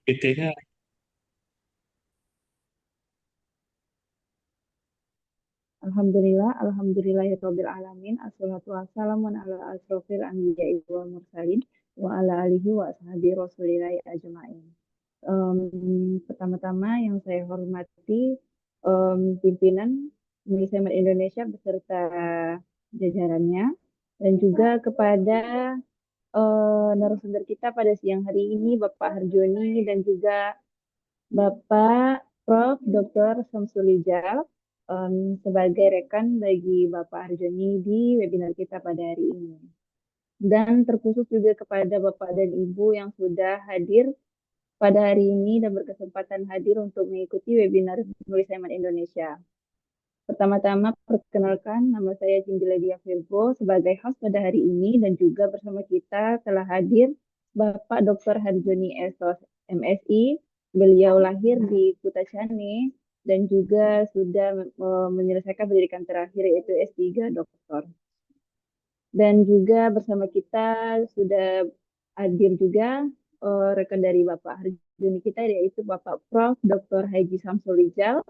PT-nya. Alhamdulillah, alhamdulillahirabbil alamin. Assalatu wassalamu ala asrofil anbiya'i wal mursalin wa ala alihi wa ashabi rasulillahi ajma'in. Pertama-tama yang saya hormati pimpinan Manajemen Indonesia beserta jajarannya dan juga kepada narasumber kita pada siang hari ini Bapak Harjoni dan juga Bapak Prof. Dr. Samsulijal sebagai rekan bagi Bapak Harjoni di webinar kita pada hari ini. Dan terkhusus juga kepada Bapak dan Ibu yang sudah hadir pada hari ini dan berkesempatan hadir untuk mengikuti webinar Nulis Hemat Indonesia. Pertama-tama, perkenalkan nama saya Cindila Dia Virgo sebagai host pada hari ini dan juga bersama kita telah hadir Bapak Dr. Harjoni Esos, MSI. Beliau lahir di Kutacane dan juga sudah menyelesaikan pendidikan terakhir yaitu S3 Doktor. Dan juga bersama kita sudah hadir juga rekan dari Bapak Harjoni kita yaitu Bapak Prof. Dr. Haji Samsulijal.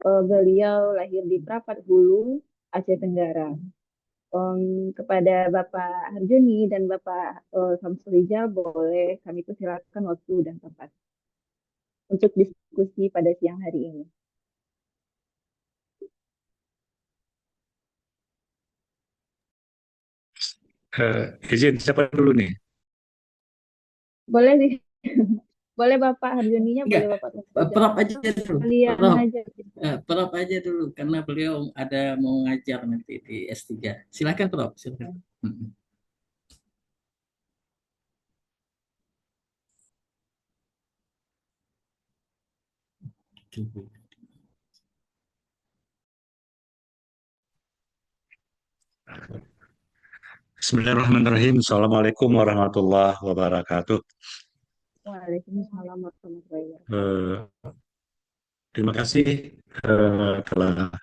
Beliau lahir di Prapat Hulu, Aceh Tenggara. Kepada Bapak Harjoni dan Bapak Samsulijal boleh kami persilakan waktu dan tempat untuk diskusi pada siang hari ini. Izin siapa dulu nih? Boleh sih, boleh Bapak Harjoninya, Enggak, boleh Bapak Samsulijal. Prof aja dulu. Kalian Prof, aja. Prof aja dulu karena beliau ada mau ngajar nanti di S3. Silakan Prof, silakan. Bismillahirrahmanirrahim. Assalamualaikum warahmatullahi wabarakatuh. Waalaikumsalam warahmatullahi wabarakatuh. Eh, Terima kasih telah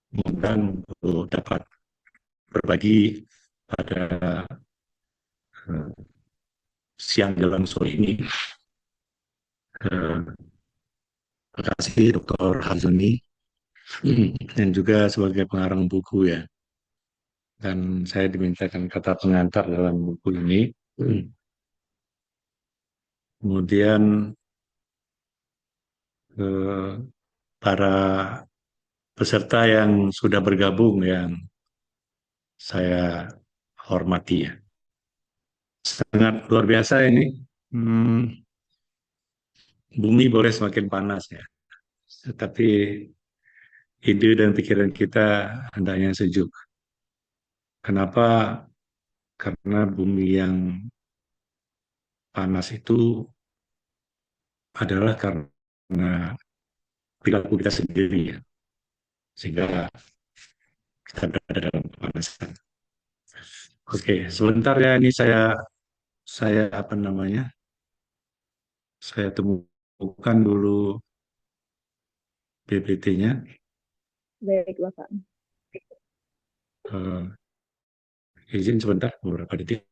mengundang untuk dapat berbagi pada eh, siang jelang sore ini. Eh, Terima kasih Dr. Hazuni dan juga sebagai pengarang buku ya. Dan saya dimintakan kata pengantar dalam buku ini. Kemudian eh, para peserta yang sudah bergabung yang saya hormati ya. Sangat luar biasa ini. Hmm, Bumi boleh semakin panas ya, tetapi ide dan pikiran kita hendaknya sejuk. Kenapa? Karena bumi yang panas itu adalah karena perilaku kita sendiri ya, sehingga kita berada dalam kepanasan. Oke, sebentar ya ini saya apa namanya? Saya temukan dulu PPT-nya. Baik Bapak. Izin sebentar beberapa detik.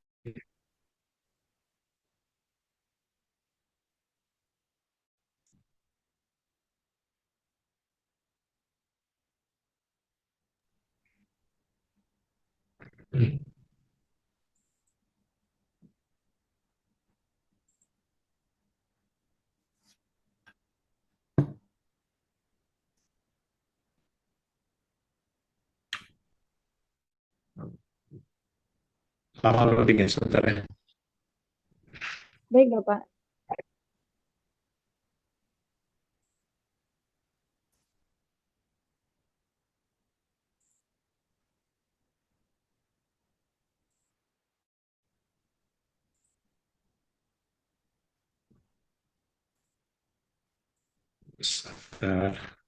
Lama loading ya sebentar ya. Baik Bapak. Sebentar.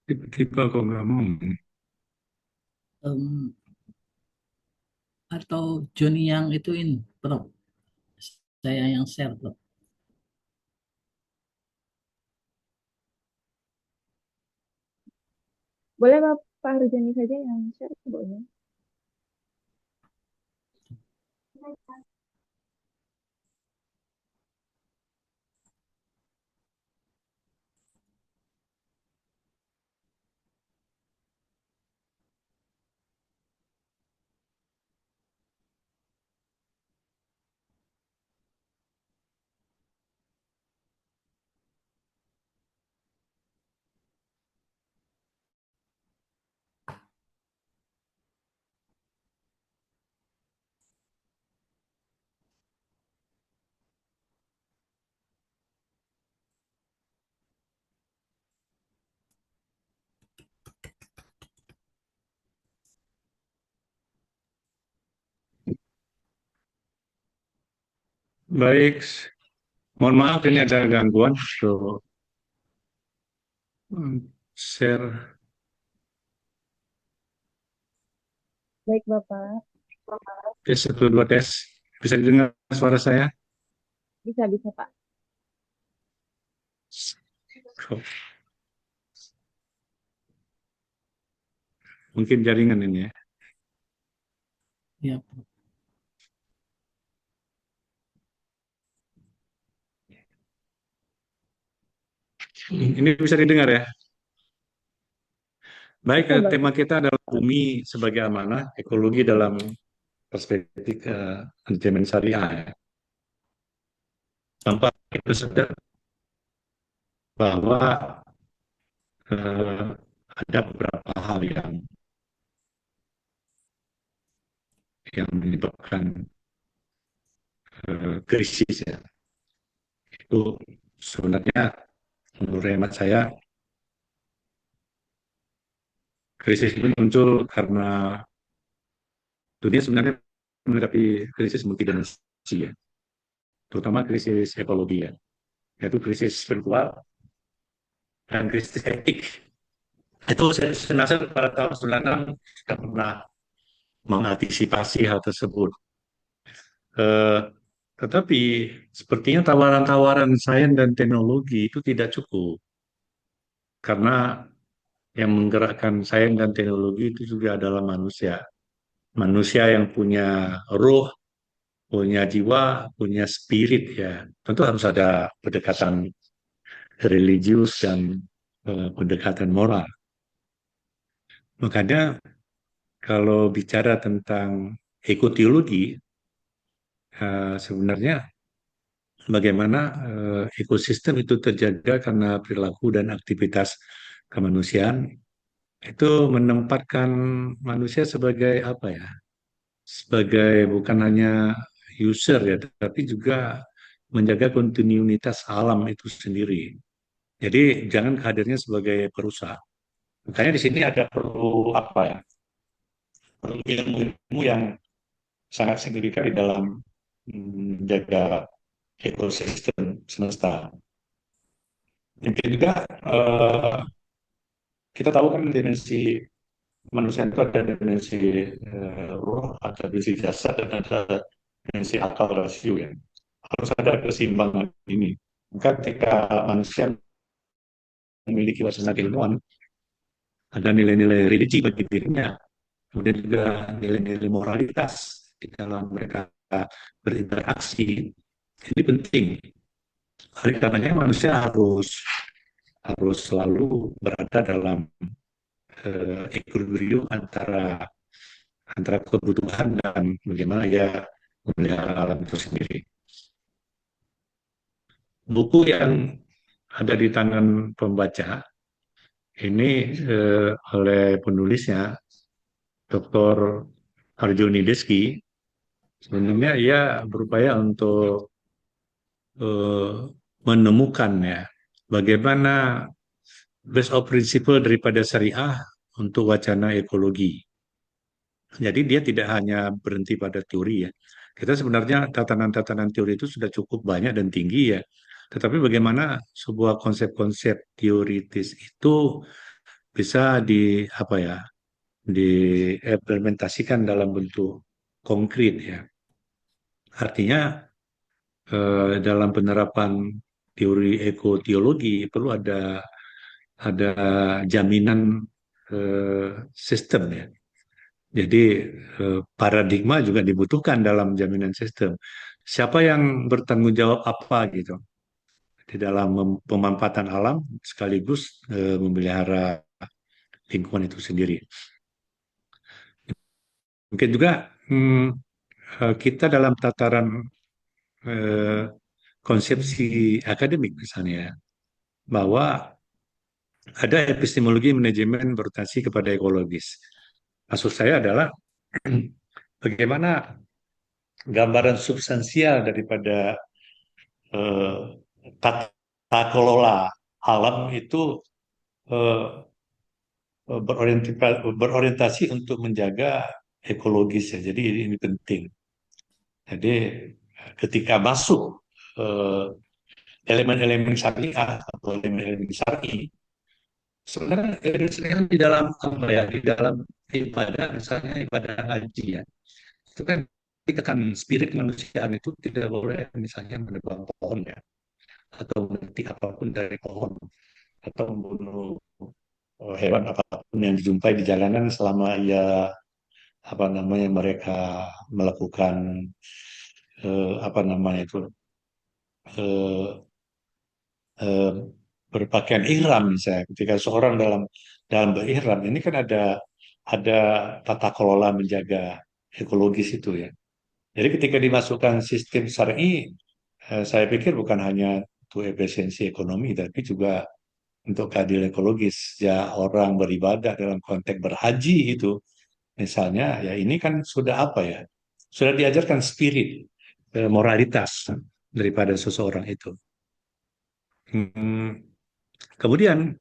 Tiba-tiba kok nggak mau. Em, atau Joni yang ituin, Bro. Saya yang share, Bro. Boleh Bapak Harjani saja yang share, boleh. Baik, mohon maaf ini ada gangguan. So, share. Baik Bapak, Tes satu dua tes. Bisa didengar suara saya? bisa Pak. Oh, mungkin jaringan ini ya. Ya, Ini bisa didengar ya. Baik, Bisa tema Bapak. kita adalah bumi sebagai amanah, ekologi dalam perspektif manajemen syariah. Ya. Tanpa itu sadar bahwa ada beberapa hal yang menyebabkan krisis ya. Itu sebenarnya menurut hemat saya krisis itu muncul karena dunia sebenarnya menghadapi krisis multidimensi ya, terutama krisis ekologi ya, yaitu krisis spiritual dan krisis etik. Itu saya rasa pada tahun 96 kita pernah mengantisipasi hal tersebut. Eh, tetapi sepertinya tawaran-tawaran sains dan teknologi itu tidak cukup karena yang menggerakkan sains dan teknologi itu juga adalah manusia. Manusia yang punya ruh, punya jiwa, punya spirit ya. Tentu harus ada pendekatan religius dan pendekatan moral. Makanya kalau bicara tentang ekoteologi, sebenarnya bagaimana ekosistem itu terjaga karena perilaku dan aktivitas kemanusiaan itu menempatkan manusia sebagai apa ya? Sebagai bukan hanya user ya, tapi juga menjaga kontinuitas alam itu sendiri. Jadi jangan hadirnya sebagai perusahaan. Makanya di sini ada perlu apa ya? Perlu ilmu-ilmu yang sangat signifikan di dalam menjaga ekosistem semesta. Mungkin juga kita tahu kan dimensi manusia itu ada dimensi roh, ada dimensi jasad, dan ada dimensi akal rasio ya. Harus ada keseimbangan ini. Maka ketika manusia memiliki wawasan ilmuwan, ada nilai-nilai religi bagi dirinya, kemudian juga nilai-nilai moralitas di dalam mereka berinteraksi. Ini penting. Oleh karenanya manusia harus harus selalu berada dalam equilibrium antara antara kebutuhan dan bagaimana ya memelihara alam itu sendiri. Buku yang ada di tangan pembaca ini oleh penulisnya Dr. Arjuni Deski. Sebenarnya ia berupaya untuk eh, menemukan ya bagaimana base of principle daripada syariah untuk wacana ekologi. Jadi dia tidak hanya berhenti pada teori ya. Kita sebenarnya tatanan-tatanan teori itu sudah cukup banyak dan tinggi ya. Tetapi bagaimana sebuah konsep-konsep teoritis itu bisa apa ya, diimplementasikan dalam bentuk konkret ya. Artinya dalam penerapan teori ekoteologi perlu ada jaminan sistem ya. Jadi paradigma juga dibutuhkan dalam jaminan sistem. Siapa yang bertanggung jawab apa gitu di dalam pemanfaatan alam sekaligus memelihara lingkungan itu sendiri. Mungkin juga kita dalam tataran eh, konsepsi akademik misalnya ya, bahwa ada epistemologi manajemen berorientasi kepada ekologis. Maksud saya adalah bagaimana gambaran substansial daripada eh, tata kelola alam itu eh, berorientasi untuk menjaga ekologis ya. Jadi ini penting. Jadi ketika masuk eh, elemen-elemen syariah atau elemen-elemen syar'i, sebenarnya elemen di dalam apa ya, di dalam ibadah, misalnya ibadah haji ya, itu kan kita kan spirit kemanusiaan itu tidak boleh misalnya menebang pohon ya, atau memetik apapun dari pohon, atau membunuh hewan apapun yang dijumpai di jalanan selama ia apa namanya mereka melakukan apa namanya itu eh, eh, berpakaian ihram misalnya. Ketika seorang dalam berihram ini kan ada tata kelola menjaga ekologis itu ya. Jadi ketika dimasukkan sistem syar'i, saya pikir bukan hanya untuk efisiensi ekonomi, tapi juga untuk keadilan ekologis. Ya orang beribadah dalam konteks berhaji itu, misalnya, ya ini kan sudah apa ya? Sudah diajarkan spirit, moralitas daripada seseorang itu. Hmm, Kemudian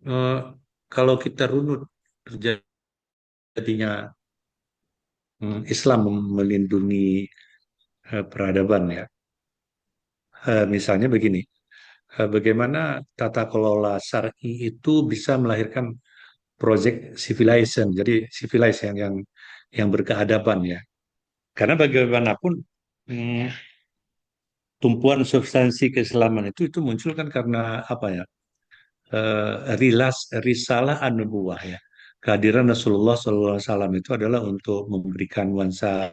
eh, kalau kita runut terjadinya Islam melindungi peradaban ya. Misalnya begini, bagaimana tata kelola syar'i itu bisa melahirkan project civilization, jadi civilized yang berkeadaban ya. Karena bagaimanapun mm, tumpuan substansi keislaman itu muncul kan karena apa ya? Risalah an-nubuwah ya. Kehadiran Rasulullah SAW itu adalah untuk memberikan nuansa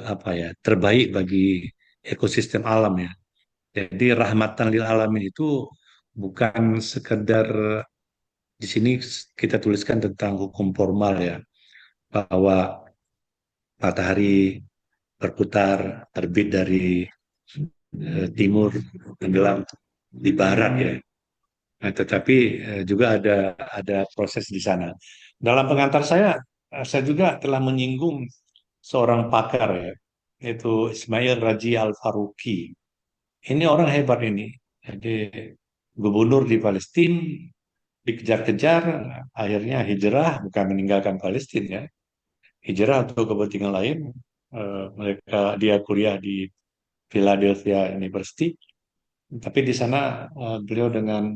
apa ya terbaik bagi ekosistem alam ya. Jadi rahmatan lil alamin itu bukan sekedar di sini kita tuliskan tentang hukum formal ya, bahwa matahari berputar terbit dari timur tenggelam di barat ya. Nah, tetapi juga ada proses di sana. Dalam pengantar saya juga telah menyinggung seorang pakar ya, yaitu Ismail Raji Al-Faruqi. Ini orang hebat ini. Jadi gubernur di Palestina dikejar-kejar, akhirnya hijrah bukan meninggalkan Palestina ya, hijrah untuk kepentingan lain. Dia kuliah di Philadelphia University, tapi di sana beliau dengan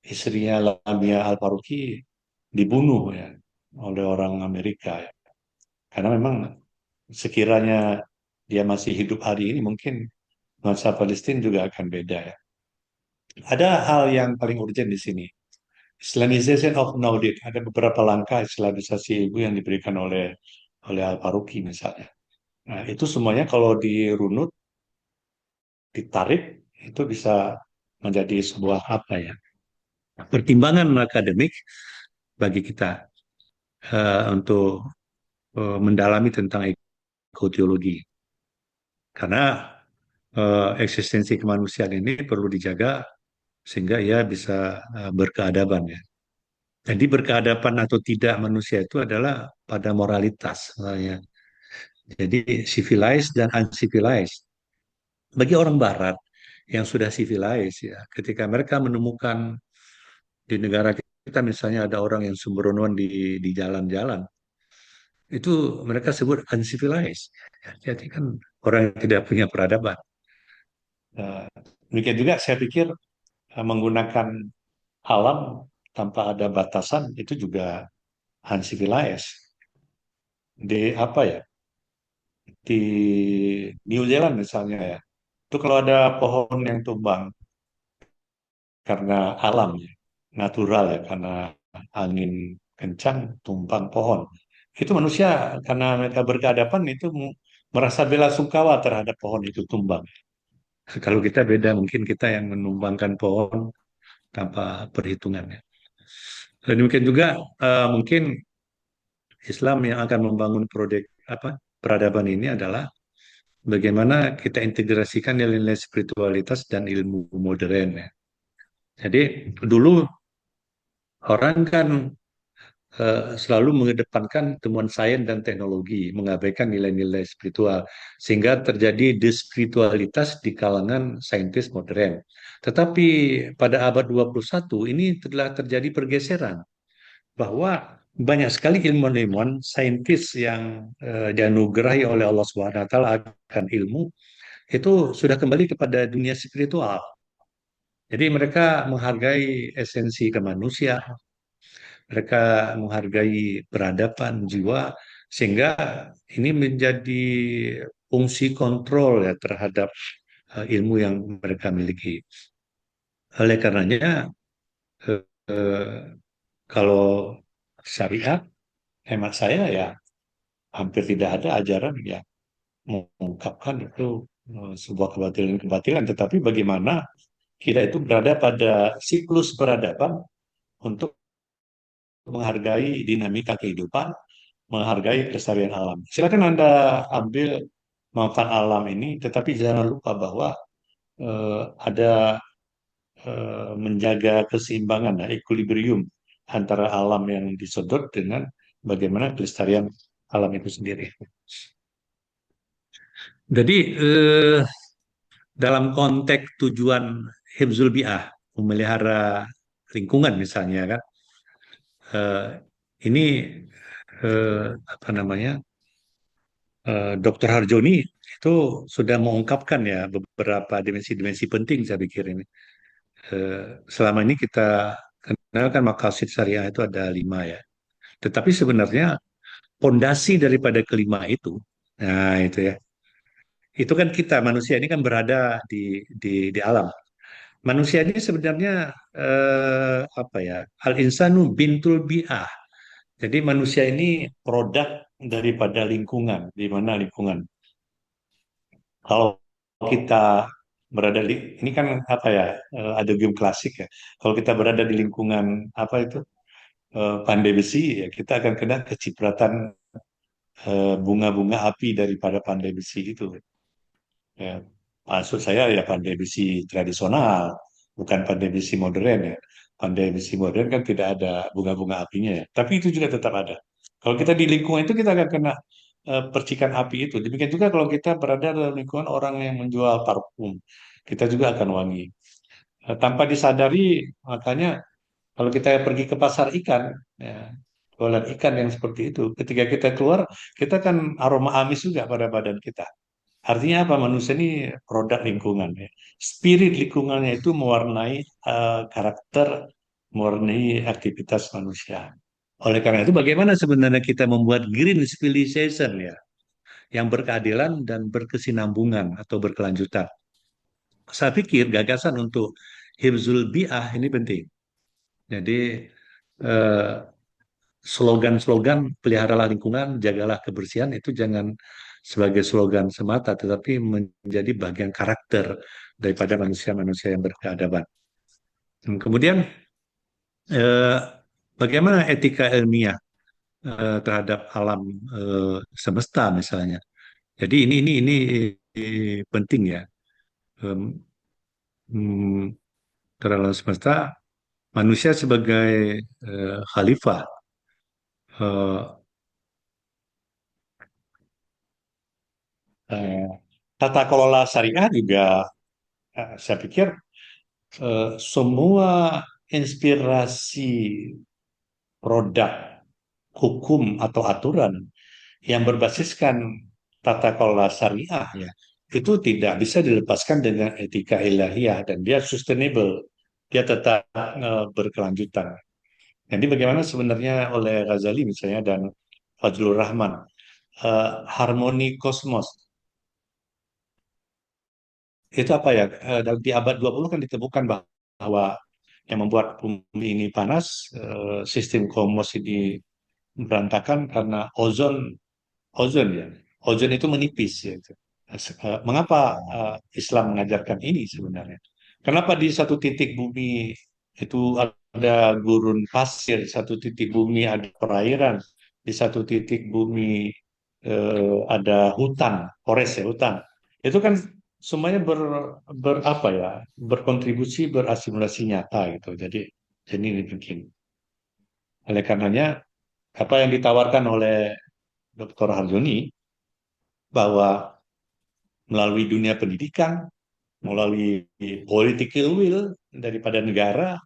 istrinya Lamia Al-Faruqi dibunuh ya oleh orang Amerika ya. Karena memang sekiranya dia masih hidup hari ini mungkin nuansa Palestina juga akan beda ya. Ada hal yang paling urgent di sini. Islamization of knowledge. Ada beberapa langkah Islamisasi ilmu yang diberikan oleh Al-Faruqi misalnya. Nah, itu semuanya kalau dirunut, ditarik, itu bisa menjadi sebuah apa ya? Pertimbangan akademik bagi kita untuk mendalami tentang ekoteologi. Karena eksistensi kemanusiaan ini perlu dijaga sehingga ia bisa berkeadaban ya. Jadi berkeadaban atau tidak manusia itu adalah pada moralitas. Ya. Jadi civilized dan uncivilized. Bagi orang Barat yang sudah civilized ya, ketika mereka menemukan di negara kita misalnya ada orang yang sembronoan di jalan-jalan, itu mereka sebut uncivilized. Ya, jadi kan orang yang tidak punya peradaban. Demikian juga saya pikir menggunakan alam tanpa ada batasan itu juga uncivilized. Di apa ya? Di New Zealand misalnya ya. Itu kalau ada pohon yang tumbang karena alam ya, natural ya, karena angin kencang tumbang pohon. Itu manusia karena mereka berkeadapan itu merasa bela sungkawa terhadap pohon itu tumbang. Kalau kita beda, mungkin kita yang menumbangkan pohon tanpa perhitungannya. Dan demikian juga mungkin Islam yang akan membangun proyek peradaban ini adalah bagaimana kita integrasikan nilai-nilai spiritualitas dan ilmu modern ya. Jadi dulu orang kan selalu mengedepankan temuan sains dan teknologi, mengabaikan nilai-nilai spiritual, sehingga terjadi despiritualitas di kalangan saintis modern. Tetapi pada abad 21 ini telah terjadi pergeseran, bahwa banyak sekali ilmuwan-ilmuwan saintis yang dianugerahi oleh Allah Subhanahu wa taala akan ilmu itu sudah kembali kepada dunia spiritual. Jadi mereka menghargai esensi kemanusiaan, mereka menghargai peradaban jiwa, sehingga ini menjadi fungsi kontrol ya terhadap ilmu yang mereka miliki. Oleh karenanya, eh, eh, kalau syariat, hemat saya ya hampir tidak ada ajaran yang mengungkapkan itu sebuah kebatilan-kebatilan, tetapi bagaimana kita itu berada pada siklus peradaban untuk menghargai dinamika kehidupan, menghargai kelestarian alam. Silakan Anda ambil manfaat alam ini, tetapi jangan lupa bahwa ada menjaga keseimbangan, equilibrium antara alam yang disodot dengan bagaimana kelestarian alam itu sendiri. Jadi dalam konteks tujuan hifzul bi'ah, memelihara lingkungan misalnya kan, ini apa namanya, Dr. Harjoni itu sudah mengungkapkan ya beberapa dimensi-dimensi penting saya pikir ini. Selama ini kita kenal kan maqasid syariah itu ada 5 ya. Tetapi sebenarnya pondasi daripada kelima itu, nah itu ya, itu kan kita manusia ini kan berada di alam. Manusia ini sebenarnya apa ya? Al-insanu bintul bi'ah. Jadi manusia ini produk daripada lingkungan. Di mana lingkungan? Kalau kita berada di ini kan apa ya? Ada game klasik ya. Kalau kita berada di lingkungan apa itu pandai besi, ya kita akan kena kecipratan bunga-bunga api daripada pandai besi itu. Ya, maksud saya ya pandai besi tradisional, bukan pandai besi modern ya. Pandai besi modern kan tidak ada bunga-bunga apinya ya. Tapi itu juga tetap ada. Kalau kita di lingkungan itu kita akan kena percikan api itu. Demikian juga kalau kita berada dalam lingkungan orang yang menjual parfum, kita juga akan wangi. Tanpa disadari, makanya kalau kita pergi ke pasar ikan, ya, jualan ikan yang seperti itu, ketika kita keluar, kita kan aroma amis juga pada badan kita. Artinya apa? Manusia ini produk lingkungan ya. Spirit lingkungannya itu mewarnai karakter, mewarnai aktivitas manusia. Oleh karena itu, bagaimana sebenarnya kita membuat green civilization ya, yang berkeadilan dan berkesinambungan atau berkelanjutan? Saya pikir gagasan untuk hifzul bi'ah ini penting. Jadi eh, slogan-slogan peliharalah lingkungan, jagalah kebersihan itu jangan sebagai slogan semata, tetapi menjadi bagian karakter daripada manusia-manusia yang berkeadaban. Dan kemudian eh, bagaimana etika ilmiah terhadap alam semesta misalnya. Jadi ini penting ya. Em, hmm, terhadap alam semesta, manusia sebagai khalifah. eh, eh, Tata kelola syariah juga saya pikir semua inspirasi produk hukum atau aturan yang berbasiskan tata kelola syariah ya itu tidak bisa dilepaskan dengan etika ilahiyah dan dia sustainable, dia tetap berkelanjutan. Jadi bagaimana sebenarnya oleh Ghazali misalnya dan Fazlur Rahman, harmoni kosmos itu apa ya? Di abad 20 kan ditemukan bahwa yang membuat bumi ini panas, sistem kosmos ini berantakan karena ozon ya. Ozon itu menipis ya. Mengapa Islam mengajarkan ini sebenarnya? Kenapa di satu titik bumi itu ada gurun pasir, satu titik bumi ada perairan, di satu titik bumi ada hutan, forest ya hutan. Itu kan semuanya berapa ya, berkontribusi berasimilasi nyata gitu. Jadi ini penting. Oleh karenanya apa yang ditawarkan oleh Dr. Harjoni bahwa melalui dunia pendidikan, melalui political will daripada negara,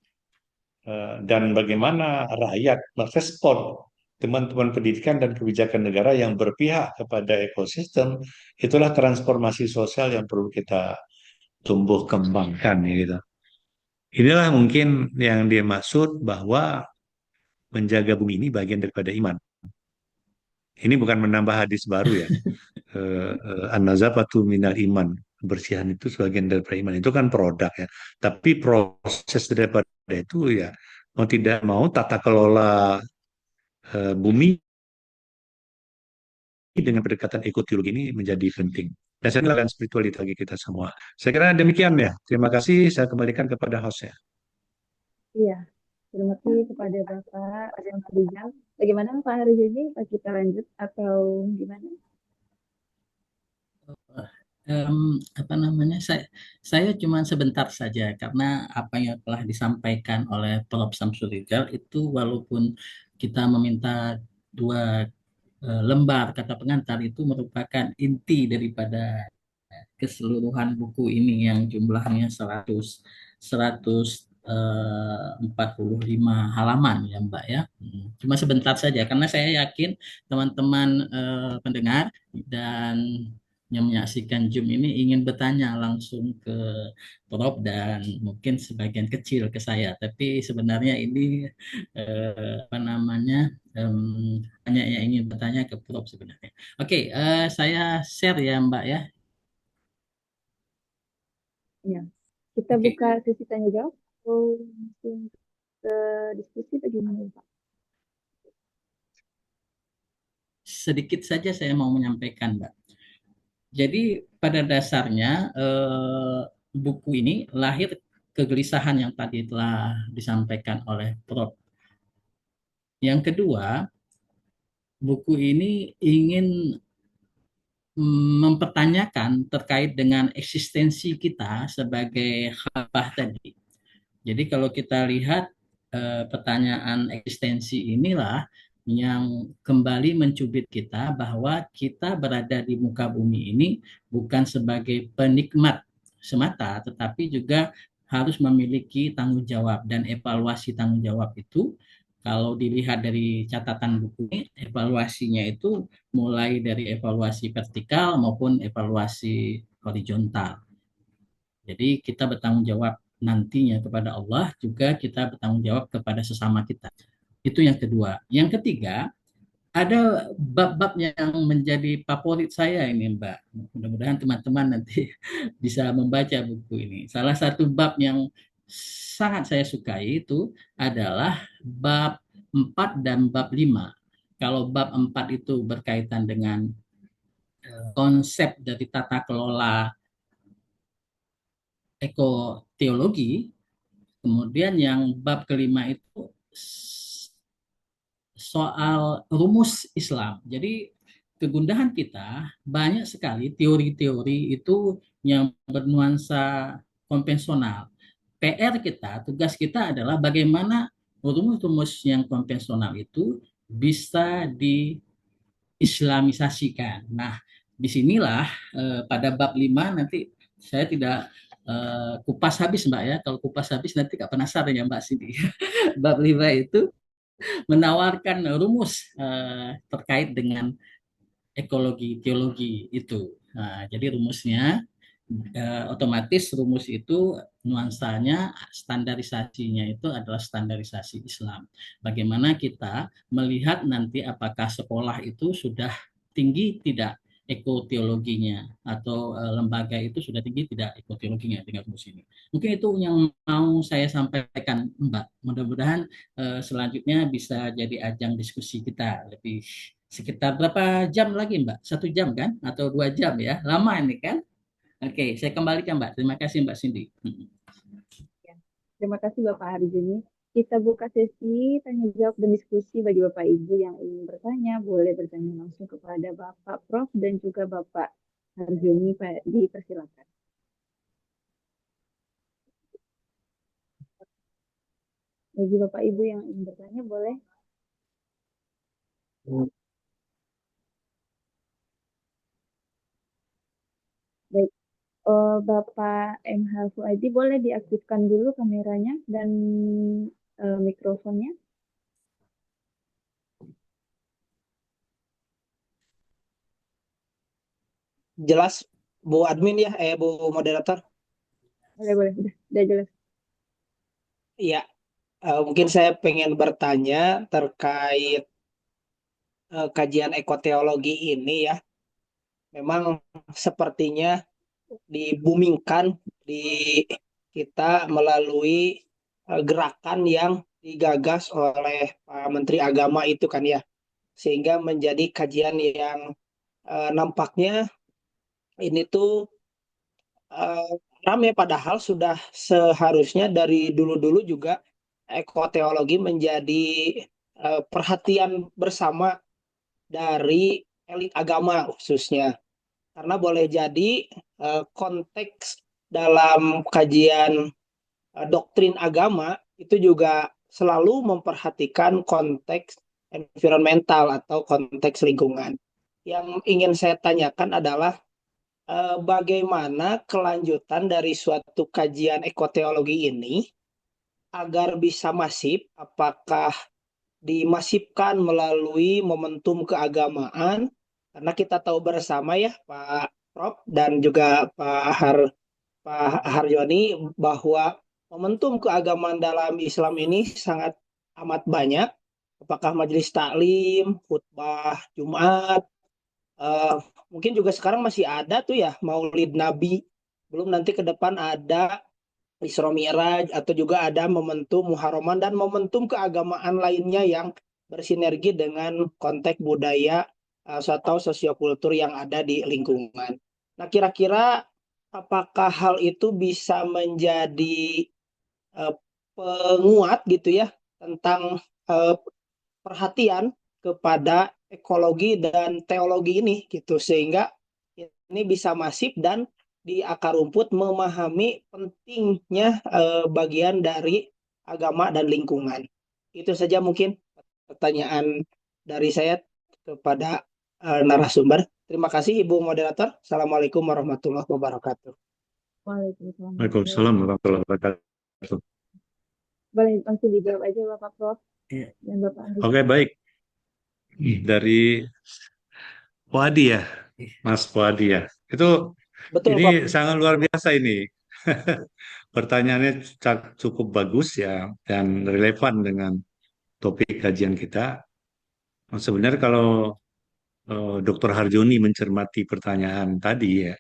dan bagaimana rakyat merespon teman-teman pendidikan dan kebijakan negara yang berpihak kepada ekosistem, itulah transformasi sosial yang perlu kita tumbuh kembangkan gitu. Inilah mungkin yang dimaksud bahwa menjaga bumi ini bagian daripada iman. Ini bukan menambah hadis baru ya. An-nazafatu minal iman. Kebersihan itu sebagian daripada iman. Itu kan produk ya. Tapi proses daripada itu ya mau tidak mau tata kelola bumi dengan pendekatan ekoteologi ini menjadi penting. Dan saya melakukan spiritualitas bagi kita semua. Saya kira demikian ya. Terima kasih. Saya kembalikan kepada host ya. Iya, terima kasih kepada Bapak Adrian Fadizal. Bagaimana Pak Harizoni? Kita lanjut atau gimana? Apa namanya, saya cuma sebentar saja karena apa yang telah disampaikan oleh Prof. Samsul Rizal itu walaupun kita meminta dua lembar kata pengantar itu merupakan inti daripada keseluruhan buku ini yang jumlahnya 145 halaman ya Mbak ya. Cuma sebentar saja karena saya yakin teman-teman pendengar dan yang menyaksikan Zoom ini ingin bertanya langsung ke Prof dan mungkin sebagian kecil ke saya. Tapi sebenarnya ini apa namanya banyak yang ingin bertanya ke Prof sebenarnya. Oke, saya share ya Mbak ya. Ya, kita Oke, buka sesi tanya jawab atau langsung ke diskusi bagaimana Pak? sedikit saja saya mau menyampaikan Mbak. Jadi pada dasarnya buku ini lahir kegelisahan yang tadi telah disampaikan oleh Prof. Yang kedua, buku ini ingin mempertanyakan terkait dengan eksistensi kita sebagai khalifah tadi. Jadi kalau kita lihat pertanyaan eksistensi inilah yang kembali mencubit kita bahwa kita berada di muka bumi ini bukan sebagai penikmat semata, tetapi juga harus memiliki tanggung jawab dan evaluasi tanggung jawab itu. Kalau dilihat dari catatan buku ini, evaluasinya itu mulai dari evaluasi vertikal maupun evaluasi horizontal. Jadi kita bertanggung jawab nantinya kepada Allah, juga kita bertanggung jawab kepada sesama kita. Itu yang kedua. Yang ketiga, ada bab-bab yang menjadi favorit saya ini Mbak. Mudah-mudahan teman-teman nanti bisa membaca buku ini. Salah satu bab yang sangat saya sukai itu adalah bab 4 dan bab 5. Kalau bab 4 itu berkaitan dengan konsep dari tata kelola ekoteologi. Kemudian yang bab kelima itu soal rumus Islam. Jadi kegundahan kita banyak sekali teori-teori itu yang bernuansa konvensional. PR kita, tugas kita adalah bagaimana rumus-rumus yang konvensional itu bisa diislamisasikan. Nah, disinilah pada bab 5 nanti saya tidak kupas habis Mbak ya. Kalau kupas habis nanti gak penasaran ya Mbak Sidi. Bab 5 itu menawarkan rumus terkait dengan ekologi teologi itu. Nah, jadi rumusnya otomatis rumus itu nuansanya, standarisasinya itu adalah standarisasi Islam. Bagaimana kita melihat nanti apakah sekolah itu sudah tinggi tidak ekoteologinya, atau lembaga itu sudah tinggi tidak ekoteologinya dengan rumus ini. Mungkin itu yang mau saya sampaikan, Mbak. Mudah-mudahan selanjutnya bisa jadi ajang diskusi kita lebih. Sekitar berapa jam lagi, Mbak? 1 jam kan? Atau 2 jam ya? Lama ini kan? Oke, saya kembalikan Mbak. Terima kasih Mbak Cindy. Ya. Terima kasih Bapak Harjuni. Kita buka sesi tanya jawab dan diskusi bagi Bapak Ibu yang ingin bertanya, boleh bertanya langsung kepada Bapak Prof dan juga Bapak Harjuni, Pak, dipersilakan. Bagi Bapak Ibu yang ingin bertanya, boleh. Baik, Bapak MH Fuadi, boleh diaktifkan dulu kameranya dan mikrofonnya. Jelas, Bu Admin ya, Bu Moderator. Boleh, udah jelas. Iya, mungkin saya pengen bertanya terkait kajian ekoteologi ini ya. Memang sepertinya dibumingkan di kita melalui gerakan yang digagas oleh Pak Menteri Agama itu kan ya. Sehingga menjadi kajian yang nampaknya ini tuh rame, padahal sudah seharusnya dari dulu-dulu juga ekoteologi menjadi perhatian bersama dari elit agama khususnya. Karena boleh jadi konteks dalam kajian doktrin agama itu juga selalu memperhatikan konteks environmental atau konteks lingkungan. Yang ingin saya tanyakan adalah bagaimana kelanjutan dari suatu kajian ekoteologi ini agar bisa masif, apakah dimasifkan melalui momentum keagamaan, karena kita tahu bersama ya Pak Prof dan juga Pak Harjoni bahwa momentum keagamaan dalam Islam ini sangat amat banyak, apakah majelis taklim, khutbah Jumat, mungkin juga sekarang masih ada tuh ya Maulid Nabi, belum nanti ke depan ada Isra Mi'raj, atau juga ada momentum Muharraman dan momentum keagamaan lainnya yang bersinergi dengan konteks budaya atau sosiokultur yang ada di lingkungan. Nah, kira-kira apakah hal itu bisa menjadi penguat gitu ya tentang perhatian kepada ekologi dan teologi ini gitu, sehingga ini bisa masif dan di akar rumput memahami pentingnya bagian dari agama dan lingkungan. Itu saja mungkin pertanyaan dari saya kepada narasumber. Terima kasih Ibu Moderator. Assalamualaikum warahmatullahi wabarakatuh. Waalaikumsalam. Waalaikumsalam warahmatullahi wabarakatuh. Boleh langsung dijawab aja Bapak Prof Iya. dan Bapak Harjuni. Oke, baik. Dari Wadi ya, Mas Wadi ya. Itu Betul, ini Prof. sangat luar biasa ini. Pertanyaannya cukup bagus ya dan relevan dengan topik kajian kita. Sebenarnya kalau Dr. Harjoni mencermati pertanyaan tadi ya,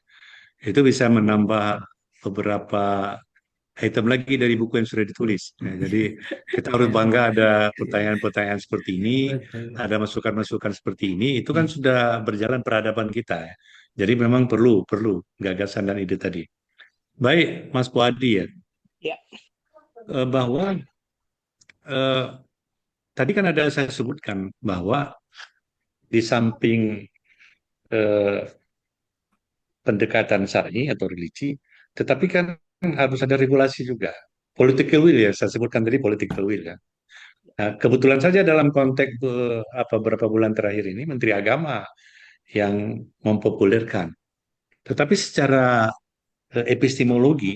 itu bisa menambah beberapa item lagi dari buku yang sudah ditulis. Ya, jadi kita harus bangga ada pertanyaan-pertanyaan seperti ini, ada masukan-masukan seperti ini. Itu kan sudah berjalan peradaban kita ya. Jadi memang perlu gagasan dan ide tadi. Baik, Mas Puadi ya, Ya, bahwa eh, tadi kan ada saya sebutkan bahwa di samping eh, pendekatan syar'i atau religi, tetapi kan harus ada regulasi juga. Political will ya, saya sebutkan tadi political will ya. Nah, kebetulan saja dalam konteks beberapa bulan terakhir ini Menteri Agama yang mempopulerkan. Tetapi secara epistemologi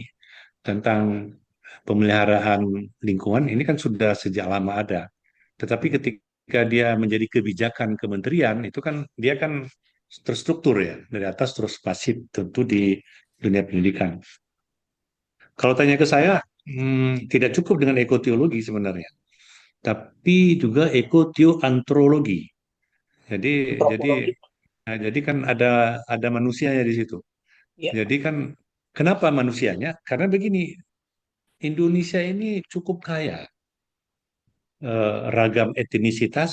tentang pemeliharaan lingkungan ini kan sudah sejak lama ada. Tetapi ketika dia menjadi kebijakan kementerian itu kan dia kan terstruktur ya dari atas terus pasif tentu dunia pendidikan. Kalau tanya ke saya, tidak cukup dengan ekoteologi sebenarnya, tapi juga ekoteoantrologi. Jadi Antropologi. jadi kan ada manusianya di situ. Ya, Jadi kan kenapa manusianya? Karena begini, Indonesia ini cukup kaya, ragam etnisitas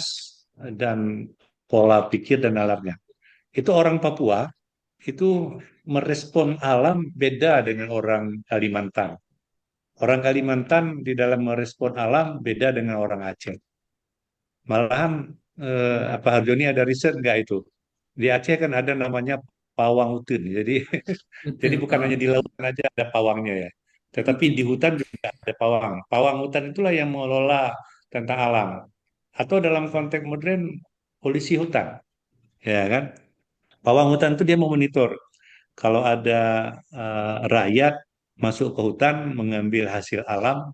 dan pola pikir dan alamnya. Itu orang Papua itu merespon alam beda dengan orang Kalimantan. Orang Kalimantan di dalam merespon alam beda dengan orang Aceh. Malahan apa Harjoni ada riset nggak itu? Di Aceh kan ada namanya pawang hutan. Jadi Betul, bukan hanya Pak. di lautan aja ada pawangnya ya. Tetapi di hutan juga ada pawang. Pawang hutan itulah yang mengelola tentang alam. Atau dalam konteks modern polisi hutan, ya kan? Pawang hutan itu dia memonitor kalau ada rakyat masuk ke hutan mengambil hasil alam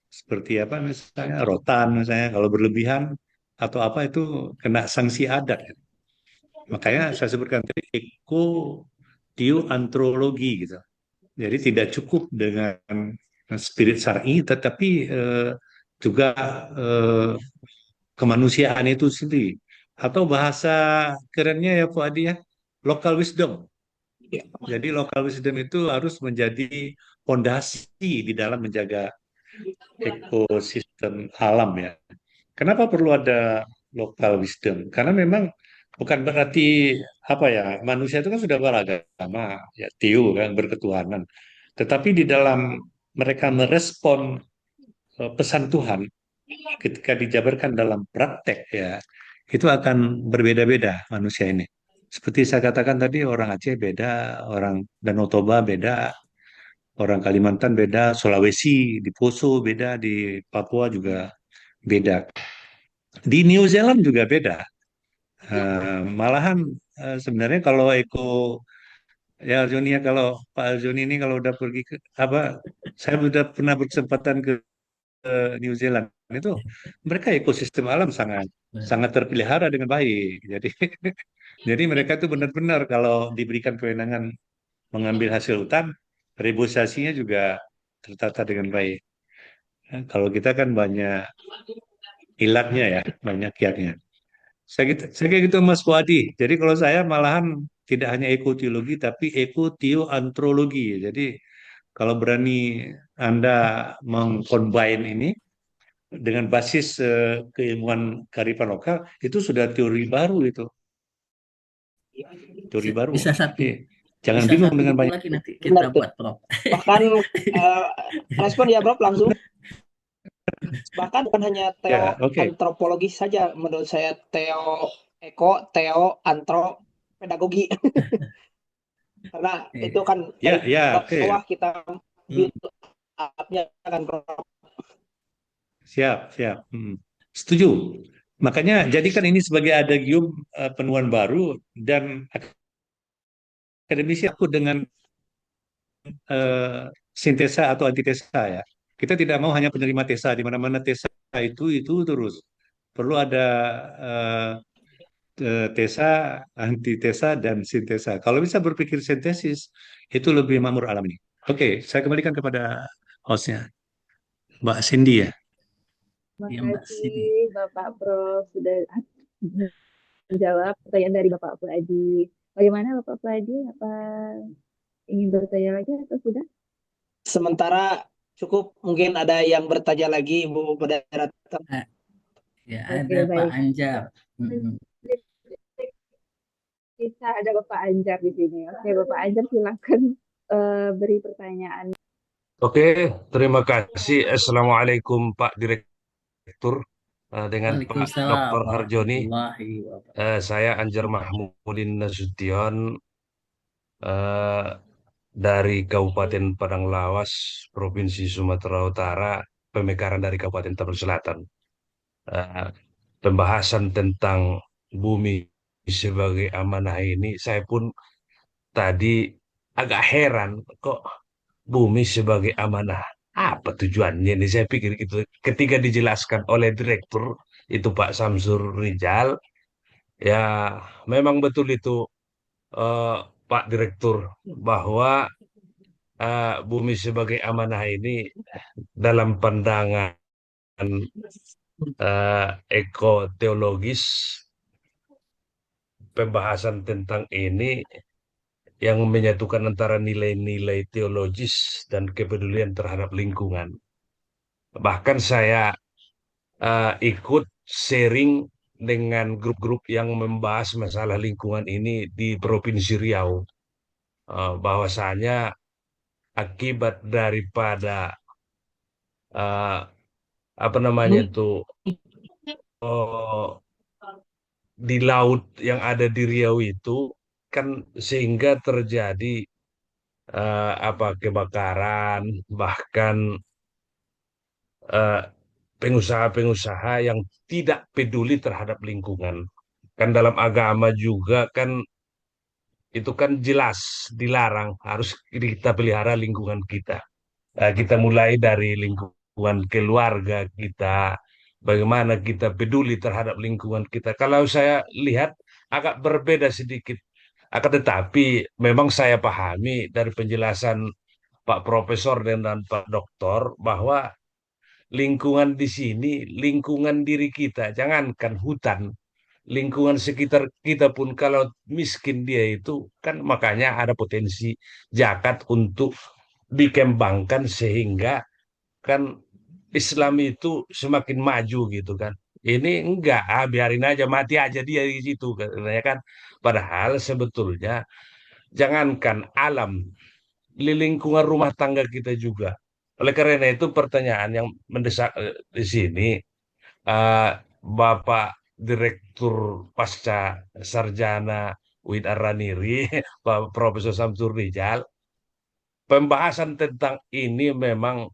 seperti apa misalnya rotan misalnya kalau berlebihan atau apa itu kena sanksi adat. Makanya saya sebutkan tadi ekoteoantrologi gitu. Jadi tidak cukup dengan spirit syar'i, tetapi juga eh, kemanusiaan itu sendiri. Atau bahasa kerennya ya Pak Adi ya, local wisdom. ya. Jadi local wisdom itu harus menjadi fondasi di dalam menjaga ekosistem alam ya. Kenapa perlu ada local wisdom? Karena memang bukan berarti apa ya, manusia itu kan sudah beragama, ya tiu kan berketuhanan. Tetapi di dalam mereka merespon pesan Tuhan ketika dijabarkan dalam praktek ya, itu akan berbeda-beda manusia ini. Seperti saya katakan tadi, orang Aceh beda, orang Danau Toba beda, orang Kalimantan beda, Sulawesi, di Poso beda, di Papua juga beda. Di New Zealand juga beda. Malahan sebenarnya kalau ya Aljoni ya kalau Pak Aljoni ini kalau udah pergi ke apa, saya sudah pernah berkesempatan ke New Zealand itu mereka ekosistem alam sangat sangat terpelihara dengan baik. Jadi jadi mereka itu benar-benar kalau diberikan kewenangan mengambil hasil hutan, reboisasinya juga tertata dengan baik. Kalau kita kan banyak ilatnya ya, banyak kiatnya. Saya kayak gitu Mas Wadi. Jadi kalau saya malahan tidak hanya ekoteologi tapi ekoteoantrologi. Jadi kalau berani Anda mengcombine ini dengan basis keilmuan kearifan lokal, itu sudah teori baru itu, teori baru. Bisa satu, Jadi, jangan bisa bingung satu dengan buku banyak. lagi nanti kita Benar tuh. buat, Prof. Bahkan eh, respon ya Bro langsung. Bahkan bukan hanya Ya, oke. antropologi saja menurut saya teo antro pedagogi karena itu kan Ya, dari ya, oke. bawah kita Hmm, build up-nya kan Bro. siap, siap. Setuju. Makanya jadikan ini sebagai adagium penuan baru dan akademisi aku dengan sintesa atau antitesa ya. Kita tidak mau hanya penerima tesa di mana-mana tesa itu terus. Perlu ada eh, tesa, antitesa dan sintesa. Kalau bisa berpikir sintesis itu lebih makmur alam ini. Oke, saya kembalikan kepada hostnya, Mbak Cindy ya. Terima Ya, Mbak kasih Sini. Bapak Prof sudah menjawab pertanyaan dari Bapak Puadi. Bagaimana Bapak Puadi? Apa ingin bertanya lagi atau sudah? Sementara cukup mungkin ada yang bertanya lagi Ibu moderator. Ah, ya, Oke, ada Pak baik. Anjar. Mm-mm. Kita ada Bapak Anjar di sini. Oke, Bapak Anjar silakan beri pertanyaan. Oke, terima kasih. Assalamualaikum Pak Direktur dengan Pak Waalaikumsalam Dr. Harjoni. warahmatullahi wabarakatuh. Saya Anjar Mahmudin Nasution eh, dari Kabupaten Padang Lawas, Provinsi Sumatera Utara, Pemekaran dari Kabupaten Tabuk Selatan. Eh, Pembahasan tentang bumi sebagai amanah ini, saya pun tadi agak heran kok bumi sebagai amanah. Apa tujuannya ini? Saya pikir itu ketika dijelaskan oleh direktur itu Pak Samsur Rijal, ya memang betul itu eh, Pak Direktur bahwa bumi sebagai amanah ini dalam pandangan ekoteologis, pembahasan tentang ini yang menyatukan antara nilai-nilai teologis dan kepedulian terhadap lingkungan. Bahkan saya ikut sharing dengan grup-grup yang membahas masalah lingkungan ini di Provinsi Riau. Bahwasanya akibat daripada eh, apa namanya itu oh, di laut yang ada di Riau itu kan sehingga terjadi apa kebakaran, bahkan eh, pengusaha-pengusaha yang tidak peduli terhadap lingkungan. Kan dalam agama juga kan itu kan jelas dilarang, harus kita pelihara lingkungan kita. Kita mulai dari lingkungan keluarga kita, bagaimana kita peduli terhadap lingkungan kita. Kalau saya lihat agak berbeda sedikit, akan tetapi memang saya pahami dari penjelasan Pak Profesor dan Pak Doktor bahwa lingkungan di sini, lingkungan diri kita, jangankan hutan, lingkungan sekitar kita pun kalau miskin dia itu kan makanya ada potensi zakat untuk dikembangkan sehingga kan Islam itu semakin maju gitu kan. Ini enggak, biarin aja mati aja dia di situ katanya kan. Padahal sebetulnya jangankan alam, di lingkungan rumah tangga kita juga. Oleh karena itu pertanyaan yang mendesak di sini, eh, Bapak Direktur Pasca Sarjana UIN Ar-Raniri, Pak Profesor Samsur Rijal, pembahasan tentang ini memang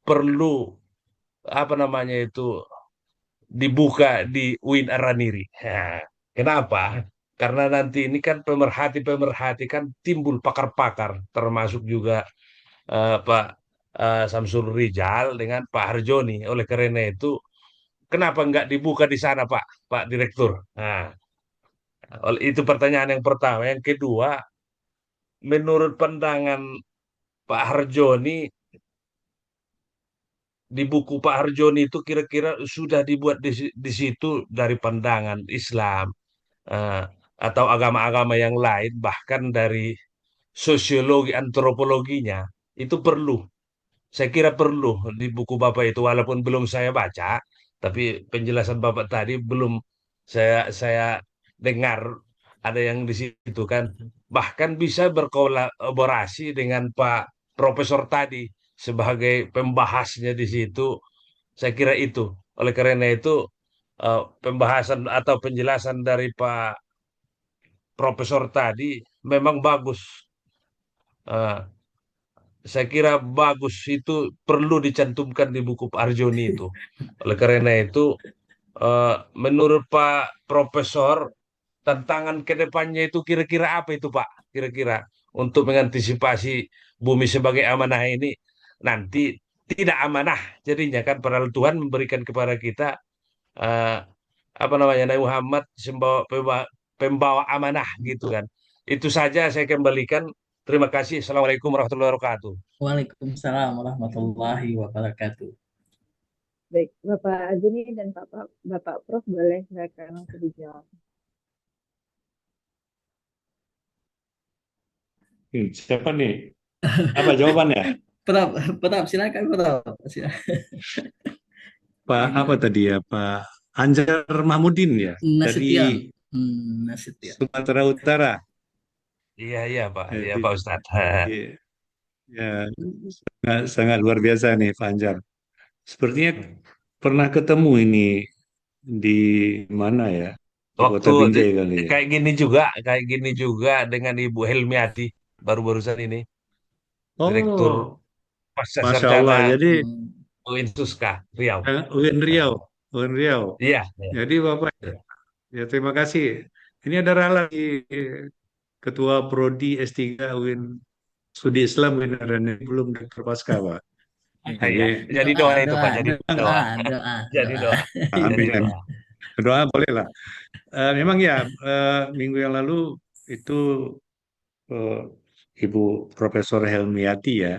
perlu apa namanya itu dibuka di UIN Ar-Raniri. Nah, kenapa? Karena nanti ini kan pemerhati-pemerhati kan timbul pakar-pakar, termasuk juga Pak Samsul Rijal dengan Pak Harjoni. Oleh karena itu, kenapa nggak dibuka di sana, Pak Direktur? Nah, itu pertanyaan yang pertama. Yang kedua, menurut pandangan Pak Harjoni, di buku Pak Harjoni itu kira-kira sudah dibuat di situ dari pandangan Islam eh, atau agama-agama yang lain, bahkan dari sosiologi antropologinya, itu perlu. Saya kira perlu di buku Bapak itu, walaupun belum saya baca, tapi penjelasan Bapak tadi belum saya dengar ada yang di situ kan. Bahkan bisa berkolaborasi dengan Pak Profesor tadi sebagai pembahasnya di situ. Saya kira itu. Oleh karena itu pembahasan atau penjelasan dari Pak Profesor tadi memang bagus. Eh, saya kira bagus itu perlu dicantumkan di buku Pak Arjoni itu. Oleh karena itu, eh, menurut Pak Profesor, tantangan ke depannya itu kira-kira apa itu Pak? Kira-kira untuk mengantisipasi bumi sebagai amanah ini nanti tidak amanah jadinya kan padahal Tuhan memberikan kepada kita eh, apa namanya Nabi Muhammad pembawa amanah gitu kan. Itu saja saya kembalikan. Terima kasih. Assalamualaikum warahmatullahi wabarakatuh. Waalaikumsalam warahmatullahi wabarakatuh. Baik, Bapak Azuni dan Bapak Prof boleh silakan langsung dijawab. Siapa nih? Apa jawabannya? Prof, silakan Prof. Pak apa tadi ya? Pak Anjar Mahmudin ya dari Nasution. Nasution. Sumatera Utara. Iya, iya, Pak. Iya, Jadi Pak Ustadz. ya sangat, sangat luar biasa nih Pak Anjar. Sepertinya pernah ketemu ini di mana ya? Di Waktu Kota Binjai kali ya. kayak gini juga dengan Ibu Helmiati baru-barusan ini, Direktur Oh, Pasca Masya Allah. Sarjana Jadi UIN Suska, Riau. UIN Riau, UIN Riau. Iya, iya. Jadi Bapak ya terima kasih. Ini ada Rahlan Ketua Prodi S3 UIN Studi Islam UIN dan belum Dr. Pasca, Pak. Jadi Iya. Jadi Doa, doa itu, doa, Pak. Jadi doa, doa. doa, Jadi doa. doa. Jadi amin. doa. Doa boleh lah. Memang ya minggu yang lalu itu eh, Ibu Profesor Helmiati ya.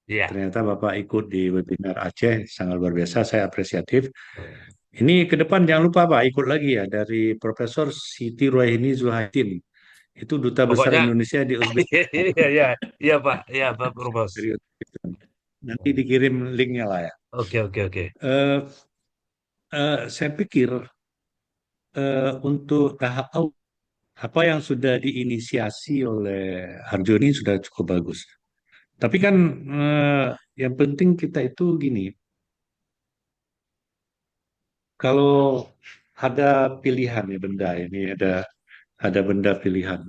Iya. Ternyata Bapak ikut di webinar Aceh, sangat luar biasa, saya apresiatif. Ini ke depan jangan lupa Pak, ikut lagi ya dari Profesor Siti Rohini Zuhaidin. Itu Duta Besar Pokoknya Indonesia di Uzbekistan. iya iya iya Pak Profes. Dari Uzbekistan. Nanti dikirim linknya lah ya. Oke oke oke. Eh, saya pikir untuk tahap awal, apa yang sudah diinisiasi oleh Harjo ini sudah cukup bagus. Tapi kan yang penting kita itu gini, kalau ada pilihan ya benda ini ada benda pilihan.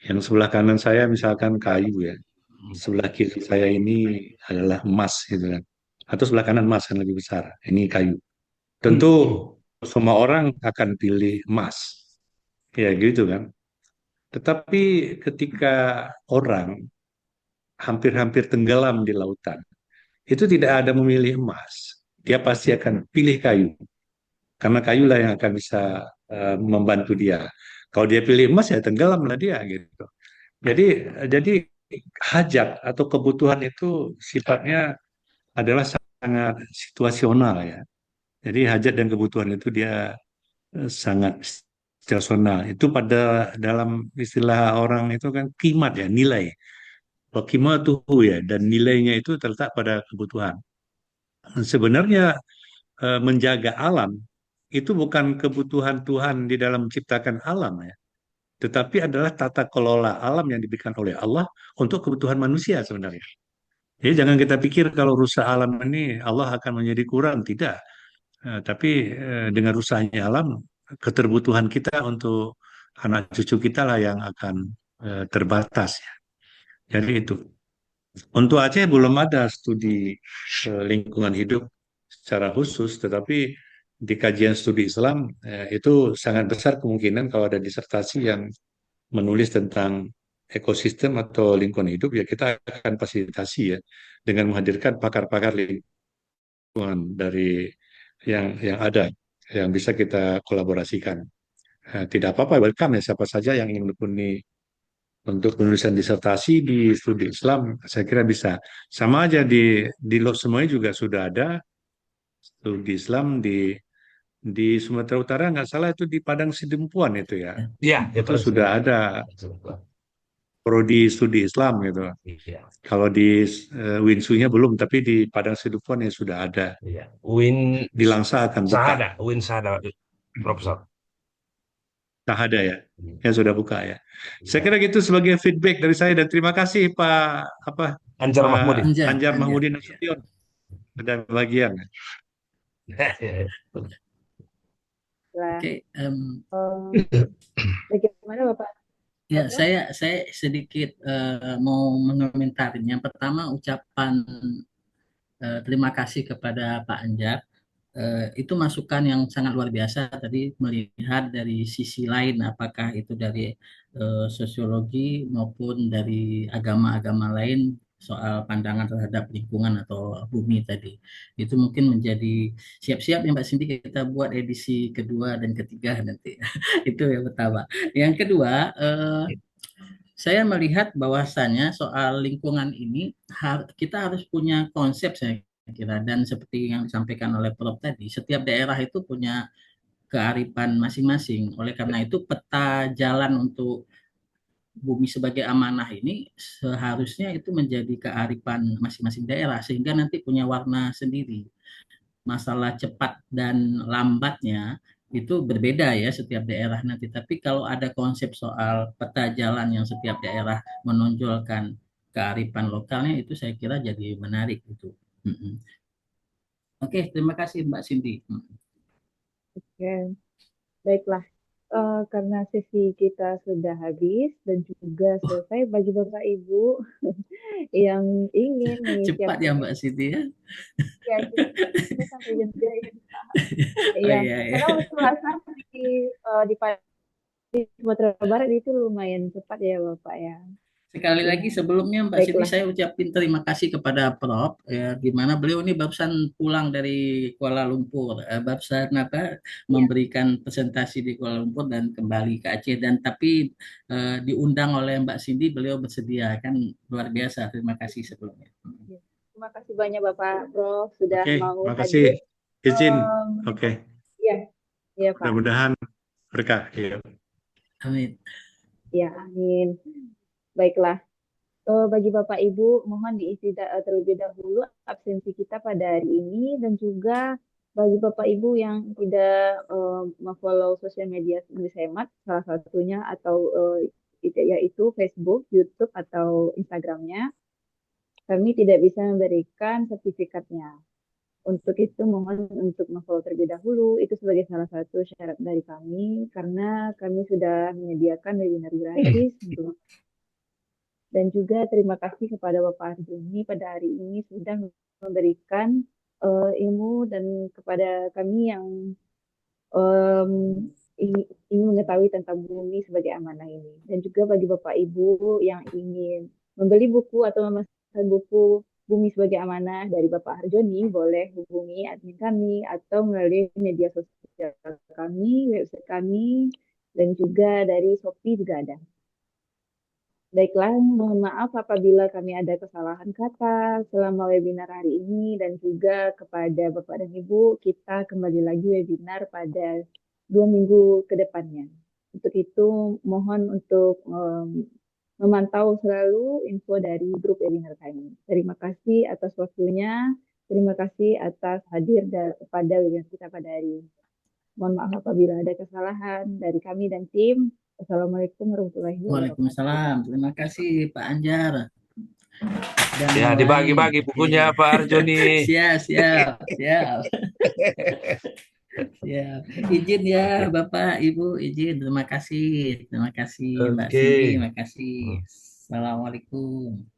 Yang sebelah kanan saya misalkan kayu ya, sebelah kiri saya ini adalah emas gitu kan. Atau sebelah kanan emas yang lebih besar. Ini kayu. Tentu semua orang akan pilih emas. Ya gitu kan. Tetapi ketika orang hampir-hampir tenggelam di lautan, itu tidak ada memilih emas. Dia pasti akan pilih kayu. Karena kayulah yang akan bisa membantu dia. Kalau dia pilih emas ya tenggelamlah dia gitu. Jadi jadi hajat atau kebutuhan itu sifatnya adalah sangat situasional ya. Jadi hajat dan kebutuhan itu dia sangat situasional. Itu pada dalam istilah orang itu kan kimat ya, nilai. Wakimatuhu ya, dan nilainya itu terletak pada kebutuhan. Sebenarnya menjaga alam itu bukan kebutuhan Tuhan di dalam menciptakan alam ya, tetapi adalah tata kelola alam yang diberikan oleh Allah untuk kebutuhan manusia sebenarnya. Jadi jangan kita pikir kalau rusak alam ini Allah akan menjadi kurang, tidak. Tapi dengan rusaknya alam, keterbutuhan kita untuk anak cucu kita lah yang akan terbatas ya. Jadi itu. Untuk Aceh belum ada studi lingkungan hidup secara khusus, tetapi di kajian studi Islam itu sangat besar kemungkinan kalau ada disertasi yang menulis tentang ekosistem atau lingkungan hidup, ya kita akan fasilitasi ya dengan menghadirkan pakar-pakar lingkungan dari yang ada yang bisa kita kolaborasikan. Tidak apa-apa, welcome ya siapa saja yang ingin menekuni untuk penulisan disertasi di studi Islam, saya kira bisa. Sama aja di Lot semuanya juga sudah ada studi Islam di Sumatera Utara, nggak salah itu di Padang Sidempuan itu ya. Iya ya Itu Pak. sudah ada prodi studi Islam gitu. Iya Kalau di Winsu-nya belum, tapi di Padang Sidempuan ya sudah ada. iya. Win Di Langsa akan buka. Sahada Profesor. Ada ya. Ya sudah buka ya. Saya kira gitu sebagai feedback dari saya, dan terima kasih Anjar Pak Mahmudin. Anjar Mahmudin Iya. Nasution ada bagian. Lah, Oke, bagaimana Bapak? ya Apa? saya sedikit mau mengomentari. Yang pertama ucapan terima kasih kepada Pak Anjar. Itu masukan yang sangat luar biasa tadi, melihat dari sisi lain, apakah itu dari sosiologi maupun dari agama-agama lain soal pandangan terhadap lingkungan atau bumi tadi. Itu mungkin menjadi siap-siap ya Mbak Cindy, kita buat edisi kedua dan ketiga nanti. Itu yang pertama. Yang kedua, saya melihat bahwasannya soal lingkungan ini kita harus punya konsep, saya kira, dan seperti yang disampaikan oleh Prof tadi, setiap daerah itu punya kearifan masing-masing. Oleh karena itu peta jalan untuk bumi sebagai amanah ini seharusnya itu menjadi kearifan masing-masing daerah, sehingga nanti punya warna sendiri. Masalah cepat dan lambatnya itu berbeda ya setiap daerah nanti. Tapi kalau ada konsep soal peta jalan yang setiap daerah menonjolkan kearifan lokalnya, itu saya kira jadi menarik itu. Oke, terima kasih Mbak Cindy. Oke, baiklah. Karena sesi kita sudah habis dan juga selesai, bagi Bapak Ibu yang ingin mengisi Cepat ya Mbak aktivitas, Cindy ya. ya kita sampai jam 3 ya. Oh Iya, iya ya. karena waktu asar di Sumatera Barat itu lumayan cepat ya Bapak ya. Sekali lagi sebelumnya Mbak Siti Baiklah. saya ucapin terima kasih kepada Prof. Ya, gimana beliau ini barusan pulang dari Kuala Lumpur, barusan Ya. memberikan presentasi di Kuala Lumpur dan kembali ke Aceh dan tapi diundang oleh Mbak Cindy beliau bersedia kan luar biasa. Terima kasih sebelumnya. Ya. Terima kasih banyak Bapak Prof sudah Oke, mau makasih. hadir. Izin. Em, Oke, ya, ya Pak. mudah-mudahan berkah. Ya. Amin. Ya, amin. Baiklah. Bagi Bapak Ibu, mohon diisi terlebih dahulu absensi kita pada hari ini dan juga bagi Bapak Ibu yang tidak memfollow sosial media Indonesia Hemat, salah satunya atau yaitu Facebook, YouTube atau Instagramnya, kami tidak bisa memberikan sertifikatnya. Untuk itu mohon untuk memfollow terlebih dahulu, itu sebagai salah satu syarat dari kami karena kami sudah menyediakan webinar gratis untuk. Dan juga terima kasih kepada Bapak Arjuni pada hari ini sudah memberikan ilmu dan kepada kami yang em, ingin mengetahui tentang bumi sebagai amanah ini. Dan juga bagi Bapak Ibu yang ingin membeli buku atau memesan buku Bumi sebagai Amanah dari Bapak Arjoni, boleh hubungi admin kami atau melalui media sosial kami, website kami, dan juga dari Shopee juga ada. Baiklah, mohon maaf apabila kami ada kesalahan kata selama webinar hari ini dan juga kepada Bapak dan Ibu, kita kembali lagi webinar pada 2 minggu ke depannya. Untuk itu, mohon untuk memantau selalu info dari grup webinar kami. Terima kasih atas waktunya, terima kasih atas hadir pada webinar kita pada hari ini. Mohon maaf apabila ada kesalahan dari kami dan tim. Assalamualaikum warahmatullahi wabarakatuh. Waalaikumsalam. Terima kasih Pak Anjar dan Ya, yang lain. dibagi-bagi bukunya Pak Arjoni. Siap, siap, siap. Siap. Izin ya Bapak, Ibu, izin. Terima kasih. Terima kasih Mbak Oke. Cindy, terima kasih. Assalamualaikum.